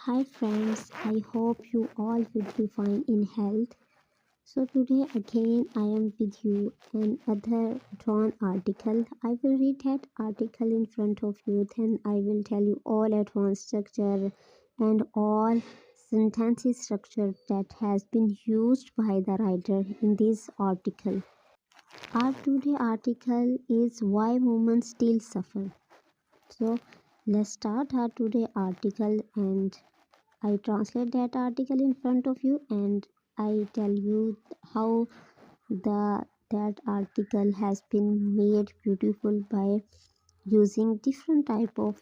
Hi friends, I hope you all will be fine in health. So today again I am with you another drawn article. I will read that article in front of you, then I will tell you all advanced structure and all sentences structure that has been used by the writer in this article. Our today article is why women still suffer. So let's start our today article and I translate that article in front of you and I tell you how that article has been made beautiful by using different type of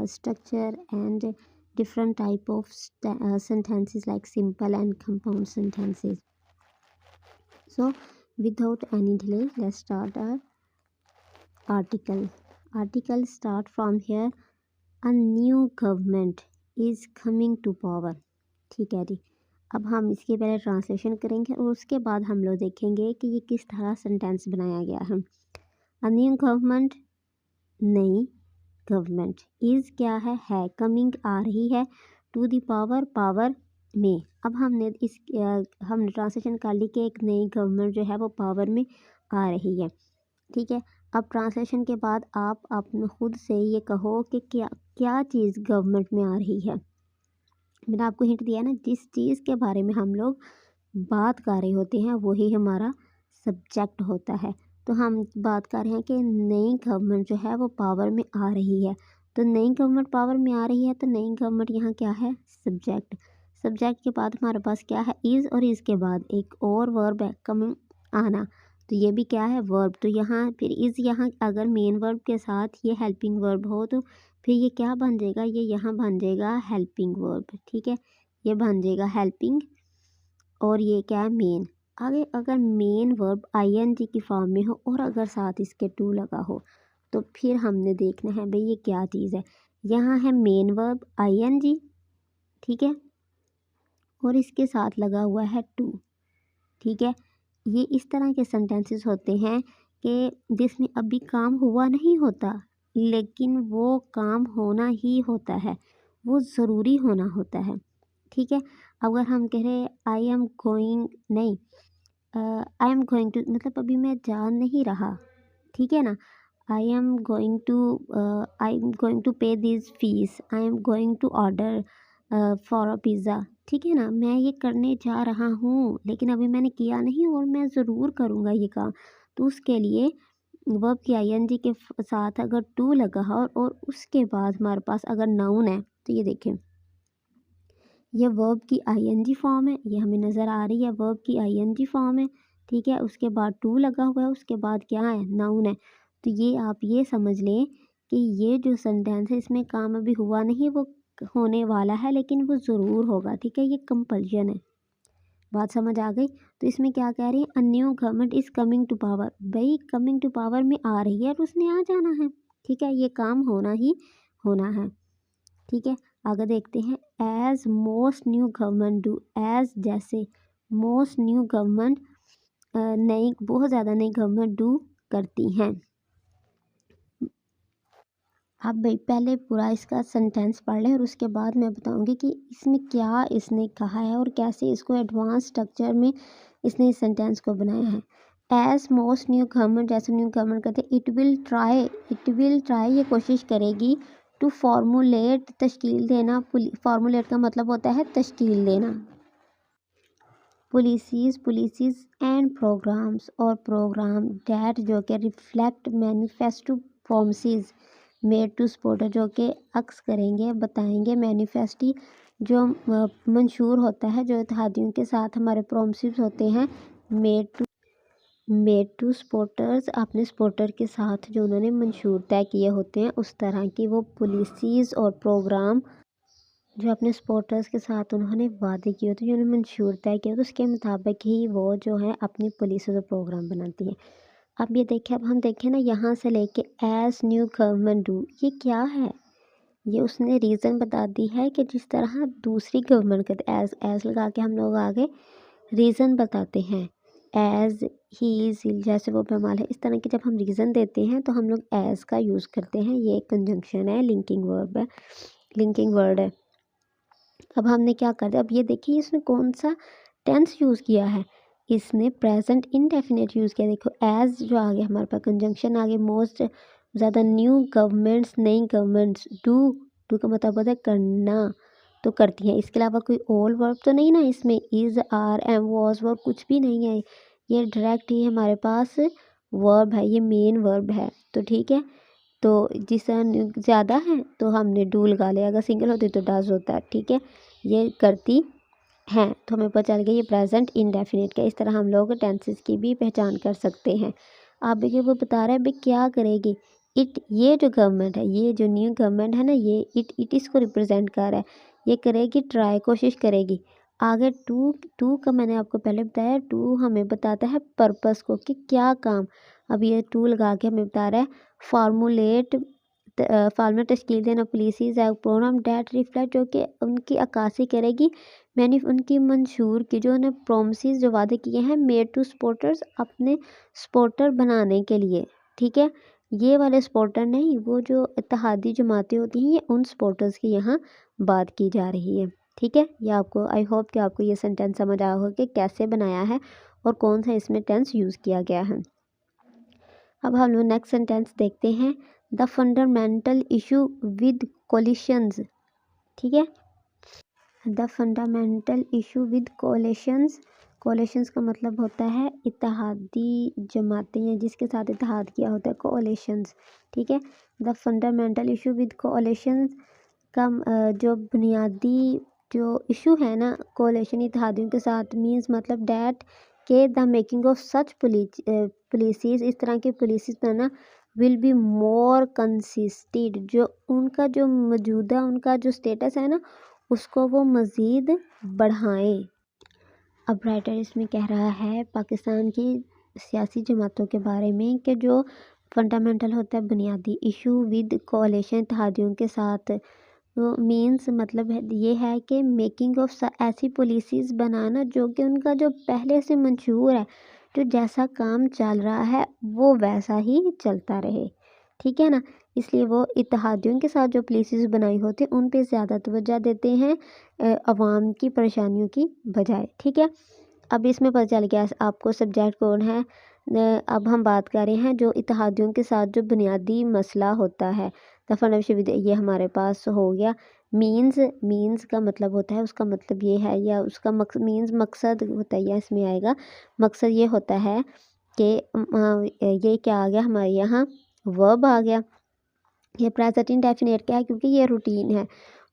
structure and different type of sentences like simple and compound sentences. So without any delay, let's start our article. Article start from here. A new government is coming to power. ठीक है जी। अब हम इसके पहले translation करेंगे और उसके बाद हम लोग देखेंगे कि ये किस तरह सेंटेंस बनाया गया है। अ न्यू गवर्नमेंट, नई गवर्नमेंट, इज़ क्या है कमिंग आ रही है, टू द पावर, पावर में। अब हमने ट्रांसलेशन कर ली कि एक नई गवर्नमेंट जो है वो पावर में आ रही है। ठीक है, अब ट्रांसलेशन के बाद आप अपने खुद से ये कहो कि क्या क्या चीज़ गवर्नमेंट में आ रही है। मैंने आपको हिंट दिया ना, जिस चीज़ के बारे में हम लोग बात कर रहे होते हैं वही हमारा सब्जेक्ट होता है। तो हम बात कर रहे हैं कि नई गवर्नमेंट जो है वो पावर में आ रही है। तो नई गवर्नमेंट पावर में आ रही है तो नई गवर्नमेंट यहाँ क्या है, सब्जेक्ट। सब्जेक्ट के बाद हमारे पास क्या है, इज़, और इसके बाद एक और वर्ब है, कमिंग, आना। तो ये भी क्या है, वर्ब। तो यहाँ फिर इज़, यहाँ अगर मेन वर्ब के साथ ये हेल्पिंग वर्ब हो तो फिर ये क्या बन जाएगा, ये यहाँ बन जाएगा हेल्पिंग वर्ब। ठीक है, ये बन जाएगा हेल्पिंग और ये क्या है, मेन। आगे अगर मेन वर्ब आईएनजी की फॉर्म में हो और अगर साथ इसके टू लगा हो तो फिर हमने देखना है भाई ये क्या चीज़ है। यहाँ है मेन वर्ब आईएनजी, ठीक है, और इसके साथ लगा हुआ है टू। ठीक है, ये इस तरह के सेंटेंसेस होते हैं कि जिसमें अभी काम हुआ नहीं होता लेकिन वो काम होना ही होता है, वो ज़रूरी होना होता है। ठीक है, अगर हम कह रहे आई एम गोइंग, नहीं, आई एम गोइंग टू, मतलब अभी मैं जा नहीं रहा। ठीक है ना, I am going to pay this fees, I am going to order for a pizza. ठीक है ना, मैं ये करने जा रहा हूँ लेकिन अभी मैंने किया नहीं और मैं ज़रूर करूँगा ये काम। तो उसके लिए वर्ब की आईएनजी के साथ अगर टू लगा हो और उसके बाद हमारे पास अगर नाउन है तो ये देखें, ये वर्ब की आईएनजी फॉर्म है, ये हमें नज़र आ रही है, वर्ब की आईएनजी फॉर्म है। ठीक है, उसके बाद टू लगा हुआ है, उसके बाद क्या है, नाउन है। तो ये आप ये समझ लें कि ये जो सेंटेंस है इसमें काम अभी हुआ नहीं, वो होने वाला है लेकिन वो ज़रूर होगा। ठीक है, ये कंपल्शन है। बात समझ आ गई। तो इसमें क्या कह रही है, a new government is coming to power. भाई कमिंग टू पावर में आ रही है तो उसने आ जाना है। ठीक है, ये काम होना ही होना है। ठीक है, आगे देखते हैं, as most new government do, as जैसे, मोस्ट न्यू गवर्नमेंट नई, बहुत ज़्यादा नई गवर्नमेंट डू करती हैं। आप भाई पहले पूरा इसका सेंटेंस पढ़ लें और उसके बाद मैं बताऊंगी कि इसमें क्या इसने कहा है और कैसे इसको एडवांस स्ट्रक्चर में इसने इस सेंटेंस को बनाया है। एज मोस्ट न्यू गवर्नमेंट, जैसे न्यू गवर्नमेंट कहते हैं, इट विल ट्राई, ये कोशिश करेगी, टू फॉर्मुलेट, तश्कील देना। फॉर्मुलेट का मतलब होता है तश्कील देना। पुलिसीज एंड प्रोग्राम्स, और प्रोग्राम डैट जो कि reflect manifesto promises made to supporter, जो कि अक्स करेंगे, बताएंगे, मैनिफेस्टी जो मंशूर होता है, जो इत्तेहादियों के साथ हमारे प्रॉमिसेस होते हैं, मेड टू सपोर्टर्स, अपने सपोर्टर के साथ जो उन्होंने मंशूर तय किए होते हैं, उस तरह की वो पॉलिसीज़ और प्रोग्राम जो अपने सपोर्टर्स के साथ उन्होंने वादे किए होते हैं, जो उन्होंने मंशूर तय किया, तो उसके मुताबिक ही वो जो है अपनी पॉलिसीज़ और प्रोग्राम बनाती है। अब ये देखें, अब हम देखें ना, यहाँ से लेके एज न्यू गवर्नमेंट डू, ये क्या है, ये उसने रीज़न बता दी है कि जिस तरह दूसरी गवर्नमेंट करते, एज लगा के हम लोग आगे रीज़न बताते हैं, एज, ही इज़, जैसे वो बेमाल है, इस तरह के जब हम रीज़न देते हैं तो हम लोग एज का यूज़ करते हैं। ये कंजंक्शन है, लिंकिंग वर्ब है, लिंकिंग वर्ड है। अब हमने क्या कर दिया, अब ये देखिए इसने कौन सा टेंस यूज़ किया है, इसने प्रेजेंट इंडेफिनिट यूज़ किया। देखो एज जो आ गया हमारे पास, कंजंक्शन आ गया, मोस्ट ज़्यादा, न्यू गवर्नमेंट्स, नई गवर्नमेंट्स, डू का मतलब होता है करना, तो करती हैं। इसके अलावा कोई और वर्ब तो नहीं ना इसमें, is, are, am, was, verb कुछ भी नहीं है, ये डायरेक्ट ही हमारे पास वर्ब है, ये मेन वर्ब है। तो ठीक है, तो जिस ज़्यादा है तो हमने डू लगा लिया, अगर सिंगल होती तो डज होता है। ठीक है, ये करती हैं, तो हमें पता चल गया ये प्रेजेंट इंडेफिनिट का। इस तरह हम लोग टेंसेस की भी पहचान कर सकते हैं। आप देखिए वो बता रहा है भाई क्या करेगी, इट, ये जो गवर्नमेंट है, ये जो न्यू गवर्नमेंट है ना, ये इट इसको रिप्रेजेंट कर रहा है, ये करेगी ट्राई, कोशिश करेगी। आगे टू, टू का मैंने आपको पहले बताया, टू हमें बताता है पर्पस को कि क्या काम। अब ये टू लगा के हमें बता रहा है फार्मूलेट, फार्मूला तश्कील देना, पॉलिसीज है प्रोग्राम डैट रिफ्लेक्ट, जो कि उनकी अक्कासी करेगी, मैंने उनकी मंशूर की, जो उन्हें प्रोमिस जो वादे किए हैं, मेड टू सपोर्टर्स, अपने सपोर्टर बनाने के लिए। ठीक है, ये वाले सपोर्टर नहीं, वो जो इत्तेहादी जमातें होती हैं, ये उन सपोर्टर्स की यहाँ बात की जा रही है। ठीक है, ये आपको, आई होप कि आपको ये सेंटेंस समझ आया होगा कि कैसे बनाया है और कौन सा इसमें टेंस यूज़ किया गया है। अब हम लोग नेक्स्ट सेंटेंस देखते हैं, the fundamental issue with collisions. ठीक है, the fundamental issue with collisions, collisions का मतलब होता है इत्तेहादी जमातें हैं जिसके साथ इत्तेहाद किया होता है, कोलिशंस। ठीक है, the fundamental issue with collisions का जो बुनियादी जो इशू है ना कोलिशन इत्तेहादियों के साथ, मीन्स मतलब डैट के द मेकिंग ऑफ सच पुलिसीज, इस तरह की पुलिसीज बनाना, विल बी मोर कंसिस्टेड, जो उनका जो मौजूदा उनका जो स्टेटस है ना उसको वो मज़ीद बढ़ाएं। अब राइटर इसमें कह रहा है पाकिस्तान की सियासी जमातों के बारे में कि जो फंडामेंटल होता है बुनियादी इशू विद कोalition इत्तेहादियों के साथ, वो मीन्स मतलब ये है कि मेकिंग ऑफ ऐसी पॉलिसीज़ बनाना जो कि उनका जो पहले से मंशूर है, जो जैसा काम चल रहा है वो वैसा ही चलता रहे। ठीक है ना, इसलिए वो इत्तेहादियों के साथ जो पॉलिसीज़ बनाई होती हैं उन पे ज़्यादा तवज्जो देते हैं अवाम की परेशानियों की बजाय। ठीक है, अब इसमें पता चल गया आपको सब्जेक्ट कौन है। अब हम बात कर रहे हैं जो इत्तेहादियों के साथ जो बुनियादी मसला होता है, दफन विश्वविद्यालय, ये हमारे पास हो गया। मीन्स का मतलब होता है, उसका मतलब ये है, या उसका मीन्स मकसद होता है, या इसमें आएगा मकसद ये होता है कि ये क्या आ गया हमारे यहाँ, वर्ब आ गया। ये प्रेजेंट इंडेफिनिट क्या है, क्योंकि ये रूटीन है,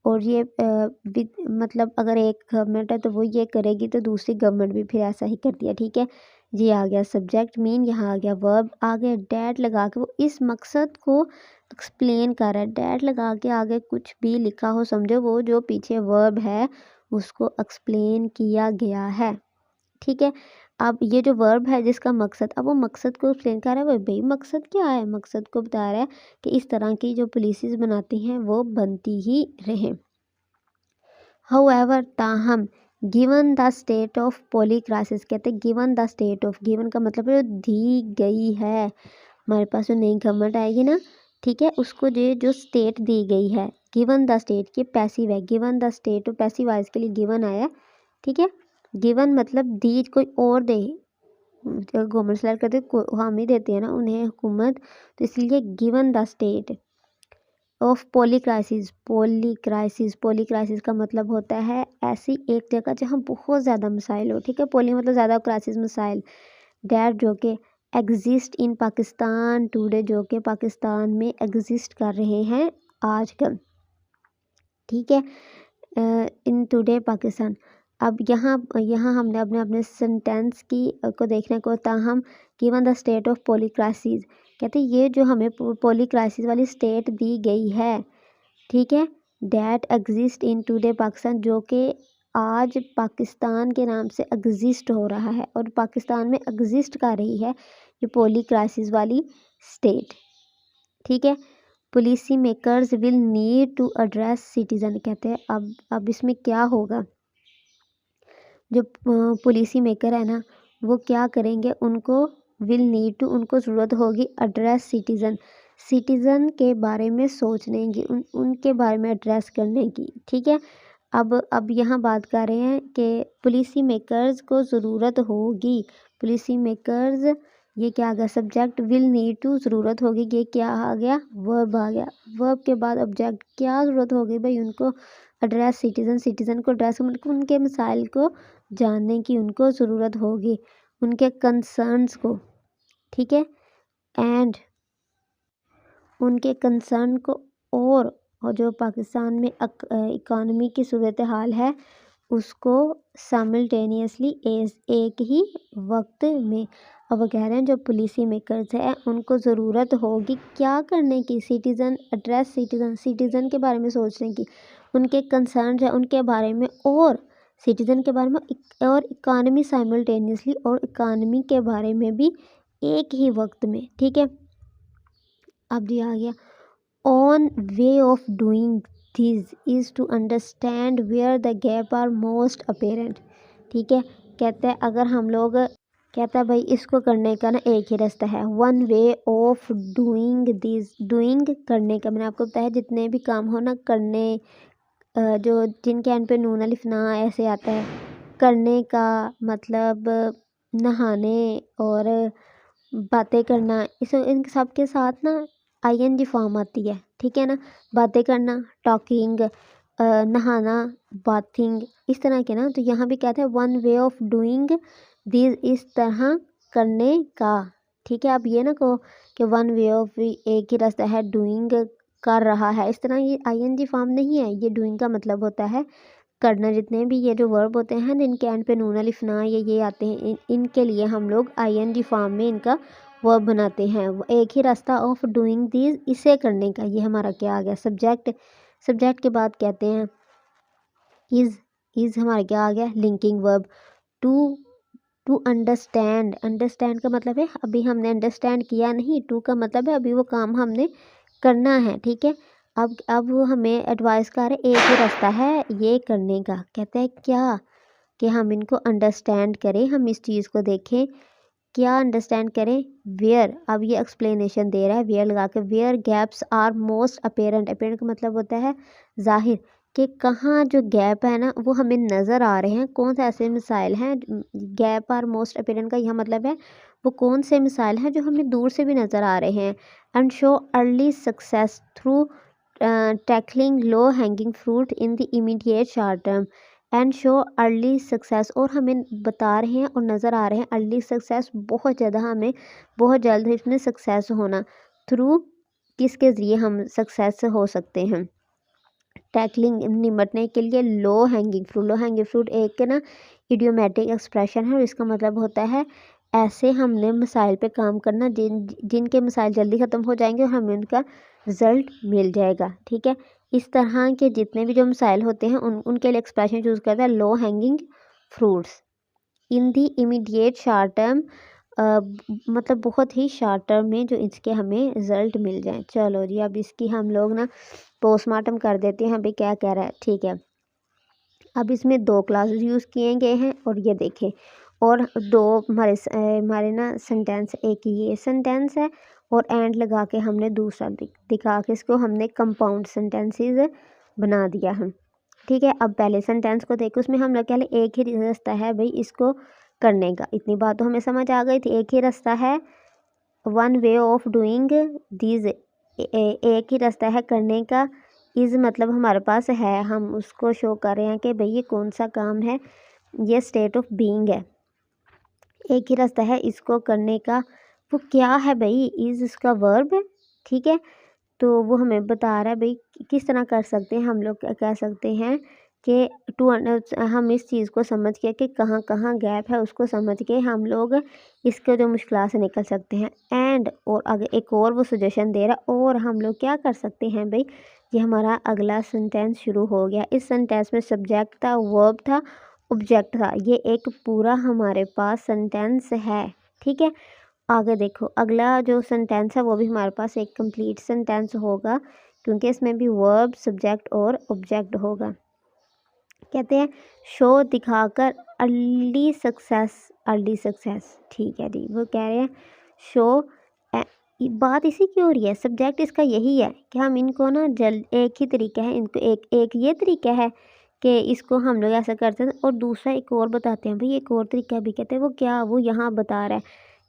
और ये मतलब अगर एक गवर्नमेंट है तो वो ये करेगी तो दूसरी गवर्नमेंट भी फिर ऐसा ही करती है। ठीक है, ये आ गया सब्जेक्ट, मीन यहाँ आ गया वर्ब, आगे डैट लगा के वो इस मकसद को एक्सप्लेन कर रहा है। डैट लगा के आगे कुछ भी लिखा हो समझो वो जो पीछे वर्ब है उसको एक्सप्लेन किया गया है। ठीक है, अब ये जो वर्ब है जिसका मकसद, अब वो मकसद को एक्सप्लेन कर रहा है, वो भाई मकसद क्या है, मकसद को बता रहा है कि इस तरह की जो पॉलिसीज़ बनाती हैं वो बनती ही रहे। हाउएवर, ताहम, given the state of poli crisis, कहते हैं given the state of, given का मतलब है दी गई है, हमारे पास जो नई गवर्नमेंट आएगी ना, ठीक है, उसको जो स्टेट दी गई है, गिवन द स्टेट, की पैसिव है, गिवन द स्टेट, और पैसिव वाइज के लिए गिवन आया। ठीक है, गिवन मतलब दी कोई और दे, गवर्नमेंट सेलेक्ट करते हम ही देते हैं ना उन्हें हुकूमत, तो इसलिए given the state of poli crisis, polycrisis का मतलब होता है ऐसी एक जगह जहाँ बहुत ज़्यादा मसाइल हो। ठीक है, पोली मतलब ज़्यादा, क्राइसिस मसाइल, डैट जो कि एग्जिस्ट इन पाकिस्तान टुडे, जो कि पाकिस्तान में एग्जिस्ट कर रहे हैं आजकल। ठीक है, इन टुडे पाकिस्तान। अब यहाँ हमने अपने सेंटेंस की को देखने को, ताहम given the state of poli crisis, कहते हैं ये जो हमें पोली क्राइसिस वाली स्टेट दी गई है, ठीक है, that exist in today Pakistan, जो कि आज पाकिस्तान के नाम से एग्जिस्ट हो रहा है और पाकिस्तान में एग्जिस्ट कर रही है ये पोली क्राइसिस वाली स्टेट। ठीक है, policy makers will need to address citizen, कहते हैं अब इसमें क्या होगा, जो पॉलिसी मेकर है ना वो क्या करेंगे, उनको विल नीड टू, उनको ज़रूरत होगी एड्रेस सिटीज़न के बारे में सोचने की, उनके बारे में एड्रेस करने की। ठीक है, अब यहाँ बात कर रहे हैं कि पॉलिसी मेकर्स को ज़रूरत होगी, पॉलिसी मेकर्स, ये क्या आ गया, सब्जेक्ट, विल नीड टू, ज़रूरत होगी, ये क्या आ गया, वर्ब आ गया। वर्ब के बाद ऑब्जेक्ट, क्या ज़रूरत होगी भाई, उनको एड्रेस सिटीज़न, सिटीज़न को एड्रेस, उनके मिसाइल को जानने की उनको ज़रूरत होगी, उनके कंसर्न्स को, ठीक है, एंड उनके कंसर्न को, और जो पाकिस्तान में इकानमी की सूरत हाल है उसको साइमल्टेनियसली एक ही वक्त में। अब वो कह रहे हैं जो पॉलिसी मेकर्स हैं उनको ज़रूरत होगी क्या करने की, सिटीज़न एड्रेस, सिटीज़न के बारे में सोचने की, उनके कंसर्न है उनके बारे में, और सिटीज़न के बारे में, और इकानमी साइमल्टेनियसली, और इकानमी के बारे में भी एक ही वक्त में, ठीक है। अब दिया आ गया, one way of doing this is to understand where the gap are most apparent, ठीक है। कहते हैं अगर हम लोग, कहता है भाई इसको करने का ना एक ही रास्ता है, one way of doing this, doing करने का, मैंने आपको बताया जितने भी काम हो ना करने, जो जिनके एंड पे नून अलिफ ना ऐसे आता है, करने का मतलब नहाने और बातें करना, इस इन सब के साथ ना आईएनजी फॉर्म आती है, ठीक है ना। बातें करना, टॉकिंग, नहाना, बाथिंग, इस तरह के ना। तो यहाँ भी कहते हैं one way of doing this, इस तरह करने का, ठीक है। अब ये ना कहो कि वन वे ऑफ, एक ही रास्ता है, डूइंग कर रहा है, इस तरह ये आईएनजी फॉर्म नहीं है। ये डूइंग का मतलब होता है करना। जितने भी ये जो वर्ब होते हैं जिनके एंड पे नून अलिफ ना ये आते हैं, इनके लिए हम लोग आईएनजी फॉर्म में इनका वर्ब बनाते हैं। एक ही रास्ता ऑफ डूइंग दिस, इसे करने का, ये हमारा क्या आ गया, सब्जेक्ट। सब्जेक्ट के बाद कहते हैं इज़ हमारा क्या आ गया, linking verb. To understand, understand का मतलब है अभी हमने अंडरस्टैंड किया नहीं, टू का मतलब है अभी वो काम हमने करना है, ठीक है। अब वो हमें एडवाइस कर रहे, एक ही रास्ता है ये करने का। कहते हैं क्या, कि हम इनको अंडरस्टैंड करें, हम इस चीज़ को देखें, क्या अंडरस्टैंड करें, वेयर, अब ये एक्सप्लेनेशन दे रहा है, वेयर लगा के, where gaps are most apparent, apparent का मतलब होता है जाहिर, कि कहाँ जो गैप है ना वो हमें नज़र आ रहे हैं, कौन से ऐसे मिसाइल हैं, गैप आर मोस्ट अपेरेंट का यह मतलब है वो कौन से मिसाइल हैं जो हमें दूर से भी नज़र आ रहे हैं। And show early success through tackling low hanging fruit in the immediate short term, and show early success, और हमें बता रहे हैं और नज़र आ रहे हैं अर्ली सक्सेस, बहुत ज़्यादा हमें बहुत जल्द इसमें सक्सेस होना, थ्रू, किसके ज़रिए हम सक्सेस हो सकते हैं, टैकलिंग, निपटने के लिए low hanging fruit. Low hanging fruit एक ना इडियोमेटिक एक्सप्रेशन है और इसका मतलब होता है ऐसे हमने मिसाइल पे काम करना जिनके मिसाइल जल्दी ख़त्म हो जाएंगे और हमें उनका रिजल्ट मिल जाएगा, ठीक है। इस तरह के जितने भी जो मिसाइल होते हैं उनके लिए एक्सप्रेशन यूज़ करता है लो हैंगिंग फ्रूट्स इन दी इमीडिएट शॉर्ट टर्म, मतलब बहुत ही शॉर्ट टर्म में जो इसके हमें रिजल्ट मिल जाए। चलो जी, अब इसकी हम लोग ना पोस्टमार्टम कर देते हैं अभी क्या कह रहा है, ठीक है। अब इसमें दो क्लासेस यूज़ किए गए हैं और ये देखें, और दो हमारे ना सेंटेंस, एक ये सेंटेंस है और एंड लगा के हमने दूसरा दिखा के इसको हमने कंपाउंड सेंटेंसेस बना दिया हम, ठीक है। अब पहले सेंटेंस को देखो, उसमें हम लोग कह लें एक ही रास्ता है भाई इसको करने का, इतनी बात तो हमें समझ आ गई थी। एक ही रास्ता है, one way of doing this, एक ही रास्ता है करने का, इज़ मतलब हमारे पास है, हम उसको शो कर रहे हैं कि भाई ये कौन सा काम है, ये स्टेट ऑफ बीइंग है। एक ही रास्ता है इसको करने का, वो क्या है भाई, इज़ इसका वर्ब है, ठीक है। तो वो हमें बता रहा है भाई किस तरह कर सकते हैं, हम लोग कह सकते हैं कि हम इस चीज़ को समझ के कि कहाँ कहाँ गैप है उसको समझ के हम लोग इसके जो मुश्किल से निकल सकते हैं। एंड और आगे एक और वो सजेशन दे रहा है, और हम लोग क्या कर सकते हैं भाई, ये हमारा अगला सेंटेंस शुरू हो गया। इस सेंटेंस में सब्जेक्ट था, वर्ब था, ऑब्जेक्ट था, ये एक पूरा हमारे पास सेंटेंस है, ठीक है। आगे देखो अगला जो सेंटेंस है वो भी हमारे पास एक कंप्लीट सेंटेंस होगा क्योंकि इसमें भी वर्ब, सब्जेक्ट और ऑब्जेक्ट होगा। कहते हैं शो दिखाकर अर्ली सक्सेस, अर्ली सक्सेस, ठीक है जी। वो कह रहे हैं शो, बात इसी की हो रही है, सब्जेक्ट इसका यही है कि हम इनको ना एक ही तरीका है, इनको एक ये तरीका है कि इसको हम लोग ऐसा करते हैं। और दूसरा एक और बताते हैं भाई, एक और तरीका भी कहते हैं। वो क्या, वो यहाँ बता रहा है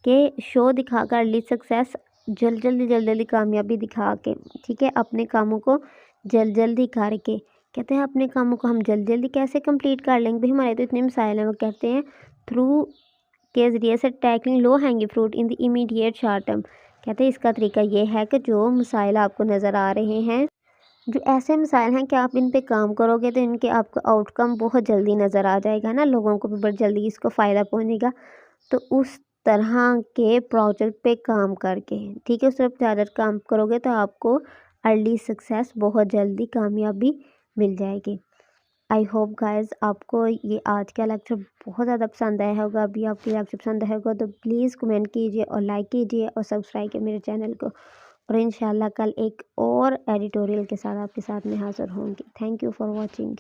कि शो दिखाकर अर्ली सक्सेस, जल्दी कामयाबी दिखा के, ठीक है, अपने कामों को जल्दी करके। कहते हैं अपने कामों को हम जल्दी कैसे कंप्लीट कर लेंगे भाई, हमारे तो इतने मिसाइल हैं। वो कहते हैं थ्रू के ज़रिए से tackling low hanging fruit in the immediate short term. कहते हैं इसका तरीका ये है कि जो मिसाइल आपको नज़र आ रहे हैं, जो ऐसे मिसाइल हैं कि आप इन पे काम करोगे तो इनके आपको आउटकम बहुत जल्दी नज़र आ जाएगा ना, लोगों को भी बड़ी जल्दी इसको फ़ायदा पहुंचेगा। तो उस तरह के प्रोजेक्ट पे काम करके, ठीक है, उस तरफ ज़्यादा काम करोगे तो आपको अर्ली सक्सेस, बहुत जल्दी कामयाबी मिल जाएगी। आई होप गाइस आपको ये आज का लेक्चर बहुत ज़्यादा पसंद आया होगा। अभी आपको लेक्चर पसंद आया होगा तो प्लीज़ कमेंट कीजिए और लाइक कीजिए और सब्सक्राइब कीजिए मेरे चैनल को। और इंशाल्लाह कल एक और एडिटोरियल के साथ आपके साथ में हाज़िर होंगी। Thank you for watching.